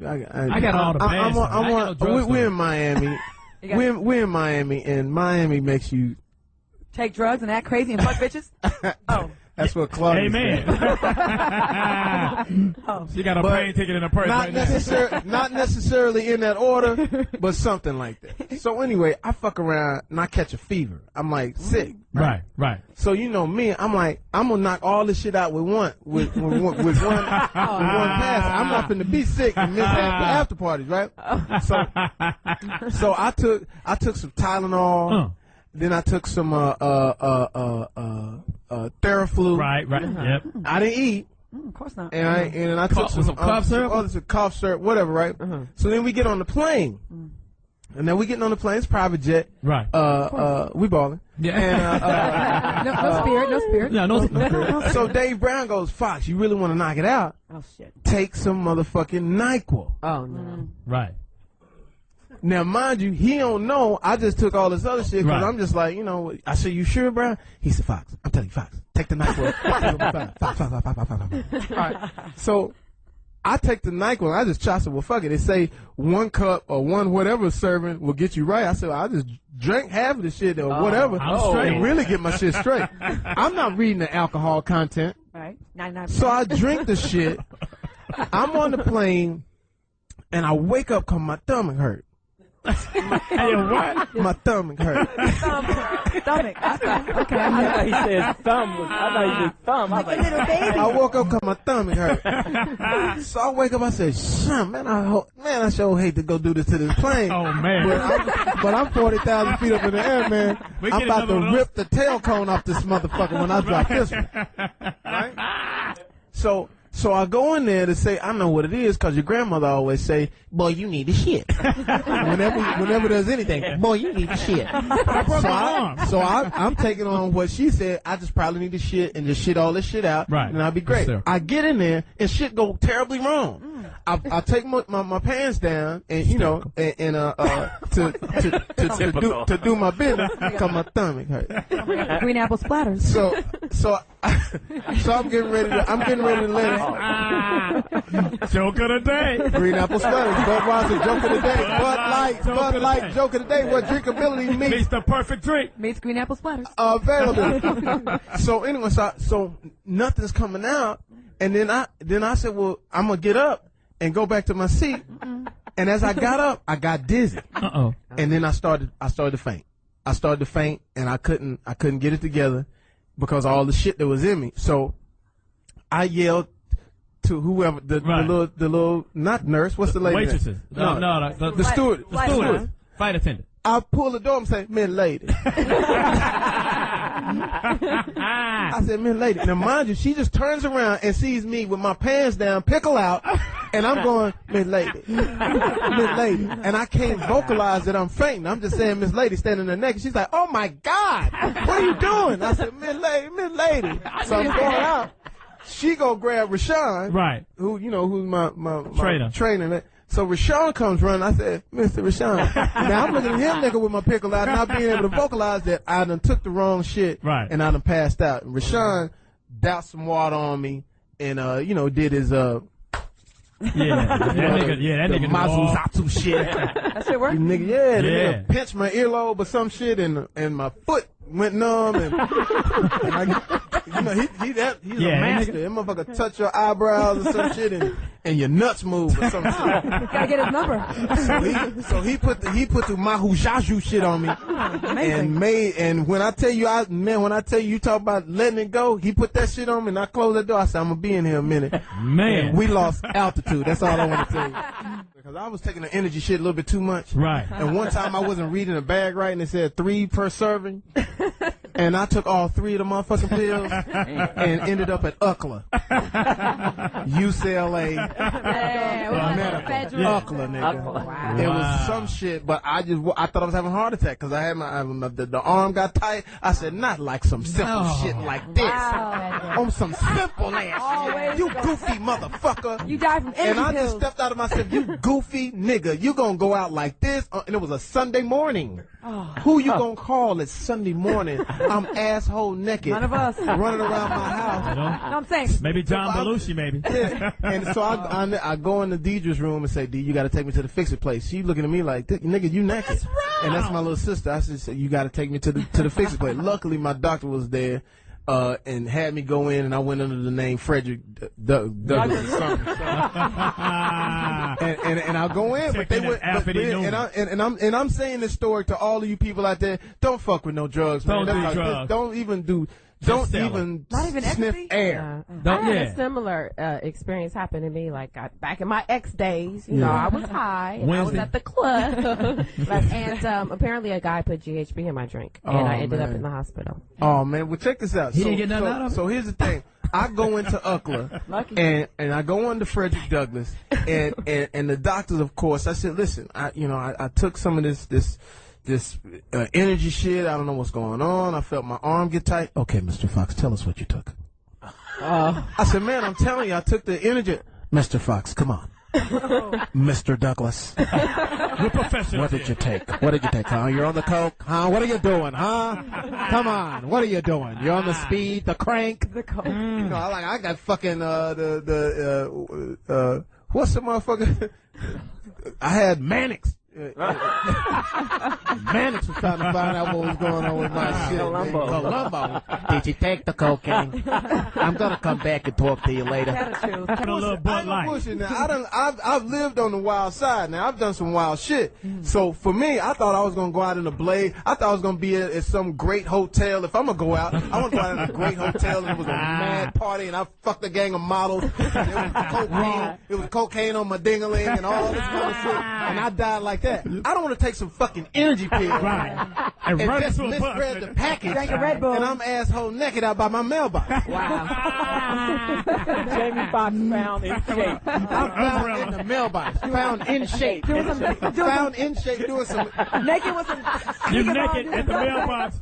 I got all the bad. We're in Miami. We're in Miami, and Miami makes you take drugs and act crazy and fuck bitches. Oh. That's what Claudia said. Oh. She got a plane ticket in her purse. Not necessarily in that order, but something like that. So anyway, I fuck around and I catch a fever. I'm like sick. Right. So you know me, I'm like, I'm gonna knock all this shit out with one pass. I'm not finna be sick and miss after parties, right? So I took some Tylenol. Then I took some Theraflu. Right. Yep. I didn't eat. Of course not. And I took some cough syrup. Oh, it's a cough syrup, whatever, right? So then we get on the plane. And then we getting on the plane. It's private jet. Right. We balling. Yeah. And, no spirit. Yeah, no spirit. So Dave Brown goes, Fox, you really want to knock it out? Oh, shit. Take some motherfucking NyQuil. Oh, no. Right. Now, mind you, he don't know I just took all this other shit because I'm just like, you know, I said, you sure, Brown? He said, Fox, I'm telling you, Fox, take the NyQuil. Fox. All right. So I take the NyQuil. I just try to, well, fuck it. They say 1 cup or 1 whatever serving will get you right. I said, well, I just drank half of the shit or whatever and really get my shit straight. I'm not reading the alcohol content. Right. 99%. So I drink the shit. I'm on the plane and I wake up because my stomach hurt. What? My stomach hurt. Stomach. Okay. I thought he said thumb. I thought he said thumb. I was like, little baby. I woke up because my stomach hurt. So I wake up, I said, shit, man, I sure hate to go do this to this plane. Oh, man. But I'm 40,000 feet up in the air, man. I'm about to rip the tail cone off this motherfucker when I drop this one. Right? So I go in there to say, I know what it is, because your grandmother always say, boy, you need to shit. whenever there's anything, boy, you need to shit. So I'm taking on what she said. I just probably need to shit and just shit all this shit out, and I'll be great. Yes, I get in there, and shit go terribly wrong. I take my pants down, and you know, to do my business, because my stomach hurt. Green apple splatters. So I'm getting ready to let it. Joke of the day. Green apple splatters. Budweiser joke of the day. Bud Light joke of the day. What drinkability meets the perfect drink. Meets green apple splatters. Available. So anyway, so nothing's coming out, and then I said, well, I'm gonna get up and go back to my seat. And as I got up, I got dizzy. And then I started to faint. I started to faint, and I couldn't get it together because of all the shit that was in me. So I yelled to whoever, the little, not nurse, what's the lady? Waitresses. No, the steward. The steward. Flight attendant. I pull the door and say, "Miss Lady." I said, "Miss Lady." Now, mind you, she just turns around and sees me with my pants down, pickle out, and I'm going, "Miss Lady, Miss Lady," and I can't vocalize that I'm fainting. I'm just saying, "Miss Lady," standing there naked. She's like, "Oh my God, what are you doing?" I said, "Miss Lady, Miss Lady." So I'm going out. She go grab Rashawn, who's my trainer. So Rashawn comes running. I said, "Mr. Rashawn." Now I'm looking at him nigga with my pickle out, not being able to vocalize that I done took the wrong shit, and I done passed out. And Rashawn doused some water on me, and did his that nigga Mazu Zatu shit. That shit worked? The nigga pinched my earlobe or some shit, and my foot went numb, and he's a master. That motherfucker touch your eyebrows or some shit, and your nuts move or some shit. Gotta get his number. So he put the Mahu Jaju shit on me, and when I tell you, you talk about letting it go, he put that shit on me, and I closed the door. I said, "I'm gonna be in here a minute." Man, and we lost altitude. That's all I want to tell you. Because I was taking the energy shit a little bit too much. Right. And one time I wasn't reading the bag right, and it said 3 per serving. And I took all 3 of the motherfucking pills and ended up at UCLA. UCLA. Medical. UCLA, nigga. Wow. It was some shit, but I thought I was having a heart attack because I had the arm got tight. I said, not like some simple shit like this. On some simple ass shit. You goofy motherfucker. You died from energy And I pills. just stepped out of myself. You goofy nigga. You gonna go out like this? And it was a Sunday morning. Who you gonna call? It's Sunday morning. I'm asshole naked. None of us. Running around my house. You know? No, I'm saying. Maybe John Belushi, maybe. Yeah. And so I go in the Deidre's room and say, D, you got to take me to the fix-it place. She looking at me like, nigga, you naked. What's wrong? And that's my little sister. I said, you got to take me to the fix-it place. Luckily, my doctor was there. And had me go in, and I went under the name Frederick Douglas or something. And I'll go in, but they would. And I'm saying this story to all of you people out there: don't fuck with no drugs, man. Don't do drugs. Don't even do. Don't even sniff air. I had a similar experience happen to me. Like back in my ex days, you know, I was high and I was at the club, and apparently a guy put GHB in my drink, and I ended up in the hospital. Oh man, well check this out. He didn't get nothing out of it. So here's the thing. I go into UCLA and I go under Frederick Douglass and the doctors, of course. I said, listen, I took some of this energy shit. I don't know what's going on. I felt my arm get tight. Okay, Mr. Fox, tell us what you took. I said, man, I'm telling you, I took the energy. Mr. Fox, come on. Mr. Douglas. We're professionals. What did you take? What did you take, huh? You're on the coke? Huh? What are you doing, huh? Come on. What are you doing? You're on the speed, the crank? The coke. You know, I got fucking, what's the motherfucker? I had Mannix. Mannix was trying to find out what was going on with my shit. Columbo. Did you take the cocaine? I'm gonna come back and talk to you later. Put a little Bud Light. I've lived on the wild side now. I've done some wild shit. So for me, I thought I was gonna go out in a blaze. I thought I was gonna be at some great hotel. If I'm gonna go out, I want to go out in a great hotel and it was a mad party and I fucked a gang of models. It was cocaine on my ding-a-ling and all this kind of shit. And I died like that. I don't want to take some fucking energy pills. Right. And run just into a misread the package. Drank a Red Bull. And I'm asshole naked out by my mailbox. Wow. Jamie Foxx found in shape. I'm found in the mailbox. Found in shape. Found in shape doing some. Naked with some. You naked at the mailbox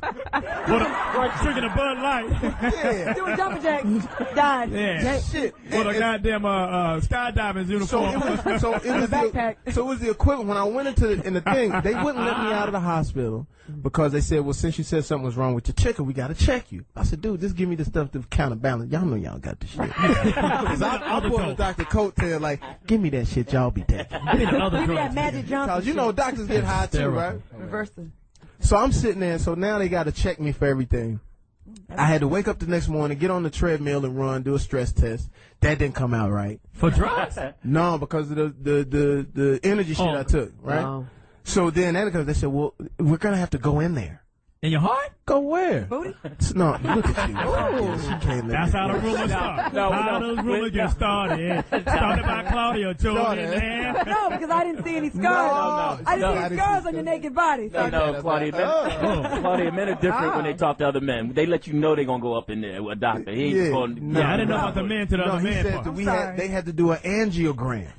drinking a Bud Light. Yeah. Doing jumping jacks. Died. Yeah. Shit. With a goddamn skydiving uniform. So it was the equivalent. When I went into the thing, they wouldn't let me out of the hospital because they said, well, since you said something was wrong with your chicken, we got to check you. I said, dude, just give me the stuff to counterbalance. Y'all know y'all got the shit. Because I pulled a Dr. Coattail like, give me that shit y'all be taking. Give me the other Give me that drugs. magic jump. Because you know doctors get high too, right? Reversing. So I'm sitting there, so now they got to check me for everything. I had to wake up the next morning, get on the treadmill and run, do a stress test. That didn't come out right. For drugs? No, because of the energy shit I took, right? Wow. So then they said, well, we're going to have to go in there. In your heart? Go where? Booty? No, look at you. She can't That's how the rumors start. How those rumors get started. Started by Claudia, Jordan, man. No, because I didn't see any scars. No, I didn't see any scars on your naked body. So No, Claudia, men are different when they talk to other men. They let you know they're going to go up in there with a doctor. He ain't going to... Yeah, I didn't know about the men to the other he man said part. they had to do an angiogram.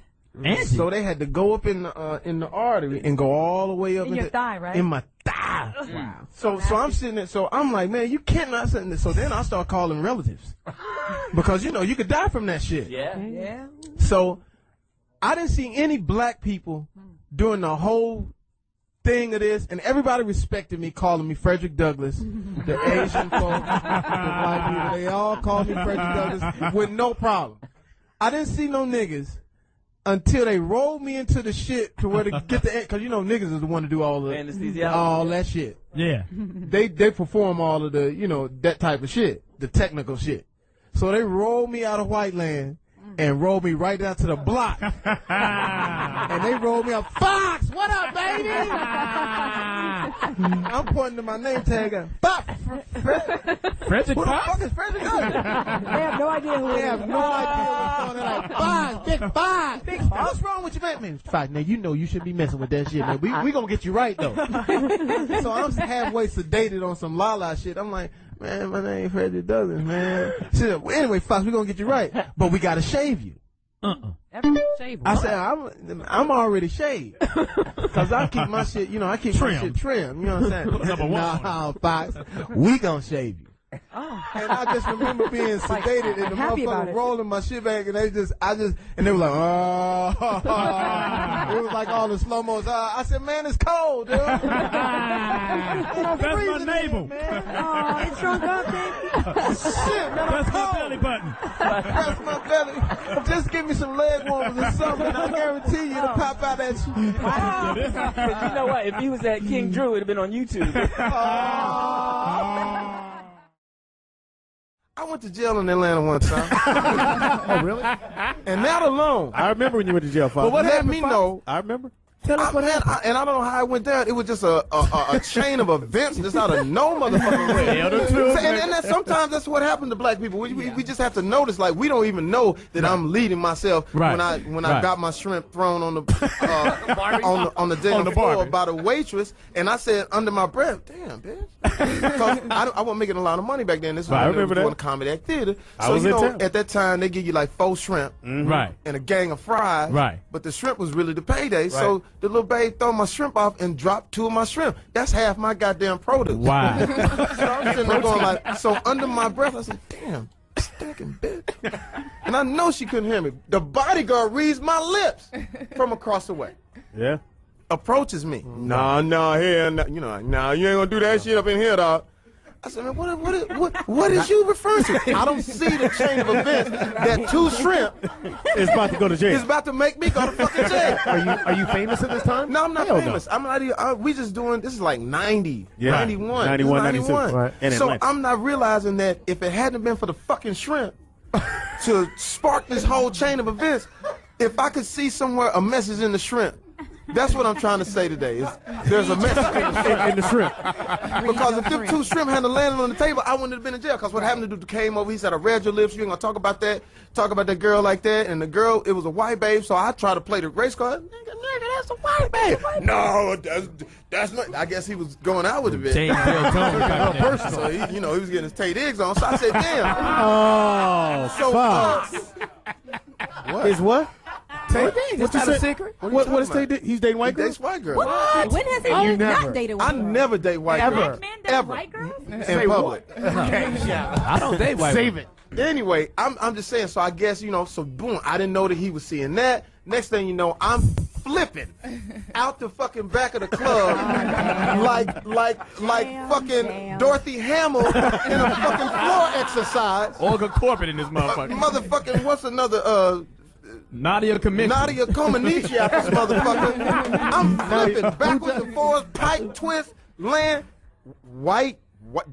So they had to go up in the artery and go all the way up in your thigh, right? in my thigh. Wow. So I'm sitting there. So I'm like, man, you cannot sit in this. So then I start calling relatives because you could die from that shit. Yeah. So I didn't see any black people doing the whole thing of this, and everybody respected me, calling me Frederick Douglass. The Asian folks, the white people, they all called me Frederick Douglass with no problem. I didn't see no niggas until they rolled me into the shit to where to get the, because niggas is the one to do all the all that shit. Yeah. They perform all of the that type of shit, the technical shit. So they rolled me out of white land and rolled me right down to the block. And they rolled me up, Fox, what up, baby? I'm pointing to my name tag and Fox. Frederick Who the Fox? fuck is Frederick Douglass? They have no idea who They have no idea what's going on. They're like, Fox, big Fox. Big Fox. What's wrong with you, man? Fox, now you should be messing with that shit, man. We gonna get you right, though. So I'm halfway sedated on some la-la shit. I'm like, man, my name is Frederick Douglass, man. She said, well, anyway, Fox, we're gonna get you right, but we gotta shave you. I said, I'm already shaved. Because I keep my shit, my shit trim. You know what I'm saying? No, Fox, we gonna shave you. And I just remember being sedated and the motherfucker rolling my shit back, and and they were like, oh. It was like all the slow-mos. I said, man, it's cold, dude. That's my navel. Oh, it's shrunk up, baby. Shit, man, That's my belly button. That's my belly. Just give me some leg warmers or something. I guarantee you it'll pop out at you. But you know what? If he was at King Drew, it'd have been on YouTube. I went to jail in Atlanta one time. Oh, really? And that alone. I remember when you went to jail, Fox. But what let me know. I remember. Tell us what happened. And I don't know how it went down. It was just a chain of events just out of no motherfucking way. And that, sometimes that's what happened to black people. We just have to notice, like, we don't even know that I'm leading myself when I got my shrimp thrown on the on the damn floor by the waitress, and I said under my breath, "Damn, bitch," because I wasn't making a lot of money back then. This was when I was doing comedy theater. So you know, at that time they give you like 4 shrimp, right, and a gang of fries, right. But the shrimp was really the payday. So the little babe threw my shrimp off and dropped 2 of my shrimp. That's half my goddamn produce. Wow. So I'm sitting there going like, so under my breath, I said, damn, stinking bitch. And I know she couldn't hear me. The bodyguard reads my lips from across the way. Yeah. Approaches me. No, here, you know, no, you ain't gonna do that shit up in here, dog. I said, man, what is you referring to? I don't see the chain of events that 2 shrimp is about to go to jail. Is about to make me go to fucking jail. Are you famous at this time? No, I'm not famous. No. I'm not even, we just doing, this is like 90, 91. 91, 92. Right. So I'm not realizing that if it hadn't been for the fucking shrimp to spark this whole chain of events, if I could see somewhere a message in the shrimp, that's what I'm trying to say today. There's a message in the shrimp. Because if them 2 shrimp hadn't landed on the table, I wouldn't have been in jail. Because what happened to the came over, he said, I read your lips, you ain't gonna talk about that girl like that. And the girl, it was a white babe, so I tried to play the race card. Nigga, that's a white babe. No, that's not. I guess he was going out with a bitch. So he, he was getting his Tay Diggs on. So I said, damn. Oh, so what? His what? What's not a secret? What is Tay? He's dating white girls? He dates white girls. What? When has he not dated white girls? I never date white girls. Black man dates white girls? In public. I don't date white girls. Save it. Anyway, I'm just saying, so I guess, so boom, I didn't know that he was seeing that. Next thing you know, I'm flipping out the fucking back of the club like fucking Dorothy Hamill in a fucking floor exercise. Olga Corbett in this motherfucker. Motherfucking, what's another, Nadia Comaneci out this motherfucker. I'm flipping backwards and forwards, pike twist, land,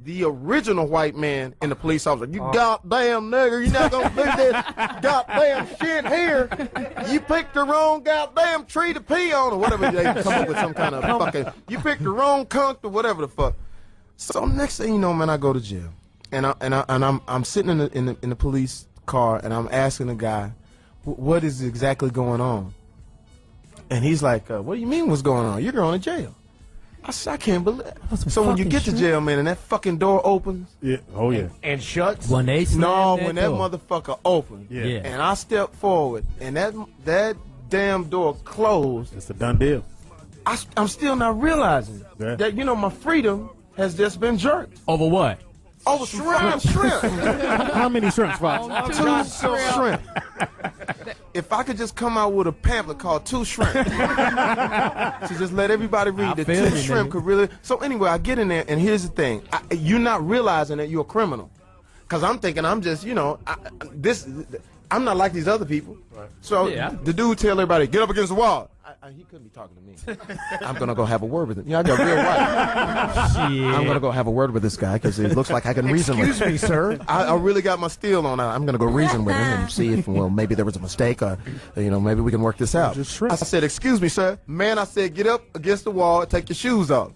the original white man in the police officer. You goddamn nigger, you're not gonna do this goddamn shit here. You picked the wrong goddamn tree to pee on, or whatever. They come up with some kind of fucking. You picked the wrong cunt or whatever the fuck. So next thing you know, man, I go to jail, and I'm sitting in the police car, and I'm asking the guy, what is exactly going on? And he's like, what do you mean what's going on? You're going to jail. I said, I can't believe it. So when you get to jail, man, and that fucking door opens. Yeah. Oh, yeah. And shuts. When they slam when that motherfucker opens. Yeah. And I step forward, and that damn door closed. It's a done deal. I'm still not realizing that, my freedom has just been jerked. Over what? Over shrimp. How many shrimps, Fox? 2 shrimp. If I could just come out with a pamphlet called 2 Shrimp, to just let everybody read that 2 shrimp could really. So anyway, I get in there, and here's the thing: you're not realizing that you're a criminal, because I'm thinking I'm just, I'm not like these other people. Right. So the dude tell everybody, get up against the wall. He couldn't be talking to me. I'm gonna go have a word with him. I got real white. I'm gonna go have a word with this guy because it looks like I can reason with him. Excuse me, sir. I really got my steel on. I'm gonna go reason with him and see if maybe there was a mistake or maybe we can work this out. I said, excuse me, sir. Man, I said, get up against the wall and take your shoes off.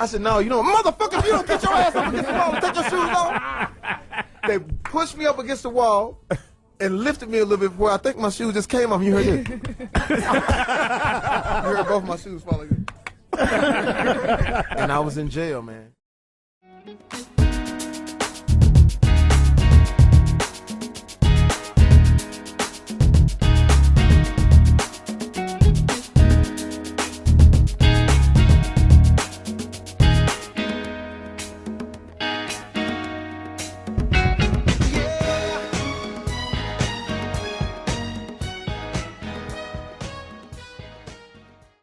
I said, no, motherfucker, if you don't get your ass up against the wall and take your shoes off. They pushed me up against the wall and lifted me a little bit where I think my shoes just came off. You heard it? You heard both my shoes falling. And I was in jail, man.